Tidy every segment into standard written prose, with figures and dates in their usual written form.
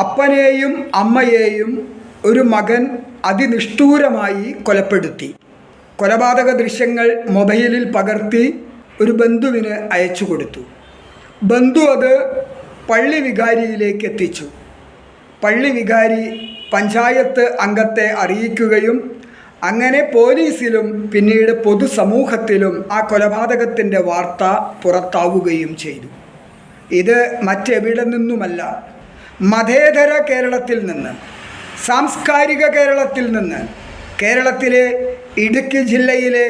അപ്പനെയും അമ്മയെയും ഒരു മകൻ അതിനിഷ്ഠൂരമായി കൊലപ്പെടുത്തി. കൊലപാതക ദൃശ്യങ്ങൾ മൊബൈലിൽ പകർത്തി ഒരു ബന്ധുവിന് അയച്ചു കൊടുത്തു. ബന്ധു അത് പള്ളി വികാരിയിലേക്ക് എത്തിച്ചു. പള്ളി വികാരി പഞ്ചായത്ത് അംഗത്തെ അറിയിക്കുകയും അങ്ങനെ പോലീസിലും പിന്നീട് പൊതുസമൂഹത്തിലും ആ കൊലപാതകത്തിൻ്റെ വാർത്ത പുറത്താവുകയും ചെയ്തു. ഇത് മറ്റെവിടെ നിന്നുമല്ല, മതേതര കേരളത്തിൽ നിന്ന്, സാംസ്കാരിക കേരളത്തിൽ നിന്ന്, കേരളത്തിലെ ഇടുക്കി ജില്ലയിലെ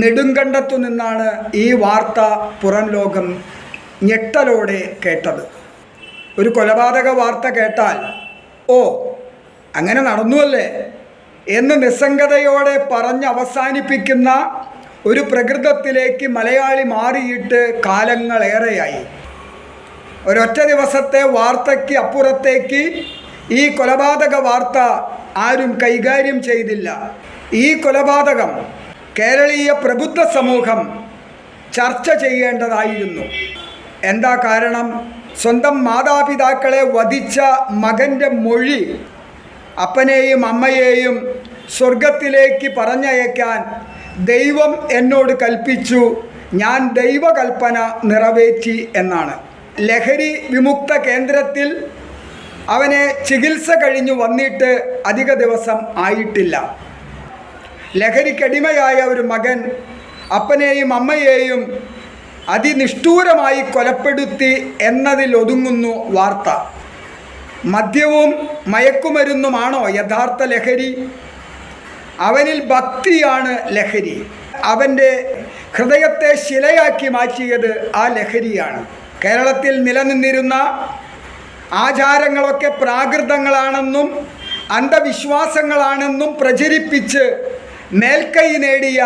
നെടുങ്കണ്ടത്തു നിന്നാണ് ഈ വാർത്ത പുറം ലോകം ഞെട്ടലോടെ കേട്ടത്. ഒരു കൊലപാതക വാർത്ത കേട്ടാൽ ഓ അങ്ങനെ നടന്നുവല്ലേ എന്ന് നിസ്സംഗതയോടെ പറഞ്ഞ് അവസാനിപ്പിക്കുന്ന ഒരു പ്രകൃതത്തിലേക്ക് മലയാളി മാറിയിട്ട് കാലങ്ങളേറെയായി. ഒരൊറ്റ ദിവസത്തെ വാർത്തയ്ക്ക് അപ്പുറത്തേക്ക് ഈ കൊലപാതക വാർത്ത ആരും കൈകാര്യം ചെയ്തില്ല. ഈ കൊലപാതകം കേരളീയ പ്രബുദ്ധ സമൂഹം ചർച്ച ചെയ്യേണ്ടതായിരുന്നു. എന്താ കാരണം? സ്വന്തം മാതാപിതാക്കളെ വധിച്ച മകൻ്റെ മൊഴി അപ്പനെയും അമ്മയെയും സ്വർഗത്തിലേക്ക് പറഞ്ഞയക്കാൻ ദൈവം എന്നോട് കൽപ്പിച്ചു, ഞാൻ ദൈവകൽപ്പന നിറവേറ്റി എന്നാണ്. ലഹരി വിമുക്ത കേന്ദ്രത്തിൽ അവനെ ചികിത്സ കഴിഞ്ഞു വന്നിട്ട് അധിക ദിവസം ആയിട്ടില്ല. ലഹരിക്കടിമയായ ഒരു മകൻ അപ്പനെയും അമ്മയെയും അതിനിഷ്ഠൂരമായി കൊലപ്പെടുത്തി എന്നതിലൊതുങ്ങുന്നു വാർത്ത. മദ്യവും മയക്കുമരുന്നുമാണോ യഥാർത്ഥ ലഹരി? അവനിൽ ഭക്തിയാണ് ലഹരി. അവൻ്റെ ഹൃദയത്തെ ശിലയാക്കി മാറ്റിയത് ആ ലഹരിയാണ്. കേരളത്തിൽ നിലനിന്നിരുന്ന ആചാരങ്ങളൊക്കെ പ്രാകൃതങ്ങളാണെന്നും അന്ധവിശ്വാസങ്ങളാണെന്നും പ്രചരിപ്പിച്ച് മേൽക്കൈ നേടിയ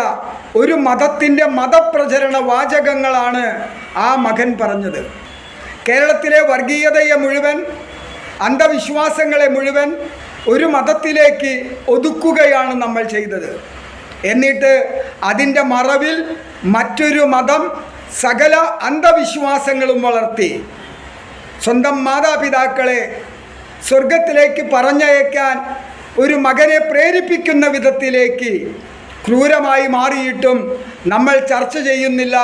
ഒരു മതത്തിൻ്റെ മതപ്രചരണ വാചകങ്ങളാണ് ആ മകൻ പറഞ്ഞത്. കേരളത്തിലെ വർഗീയതയെ മുഴുവൻ, അന്ധവിശ്വാസങ്ങളെ മുഴുവൻ ഒരു മതത്തിലേക്ക് ഒതുക്കുകയാണ് നമ്മൾ ചെയ്തത്. എന്നിട്ട് അതിൻ്റെ മറവിൽ മറ്റൊരു മതം സകല അന്ധവിശ്വാസങ്ങളും വളർത്തി സ്വന്തം മാതാപിതാക്കളെ സ്വർഗത്തിലേക്ക് പറഞ്ഞയക്കാൻ ഒരു മകനെ പ്രേരിപ്പിക്കുന്ന വിധത്തിലേക്ക് ക്രൂരമായി മാറിയിട്ടും നമ്മൾ ചർച്ച ചെയ്യുന്നില്ല.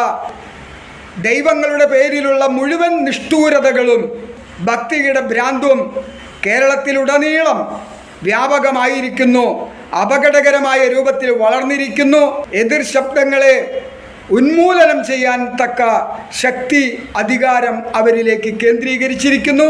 ദൈവങ്ങളുടെ പേരിലുള്ള മുഴുവൻ നിഷ്ഠൂരതകളും ഭക്തിയുടെ ഭ്രാന്തും കേരളത്തിലുടനീളം വ്യാപകമായിരിക്കുന്നു, അപകടകരമായ രൂപത്തിൽ വളർന്നിരിക്കുന്നു. എതിർ ശബ്ദങ്ങളെ ഉന്മൂലനം ചെയ്യാൻ തക്ക ശക്തി, അധികാരം അവരിലേക്ക് കേന്ദ്രീകരിച്ചിരിക്കുന്നു.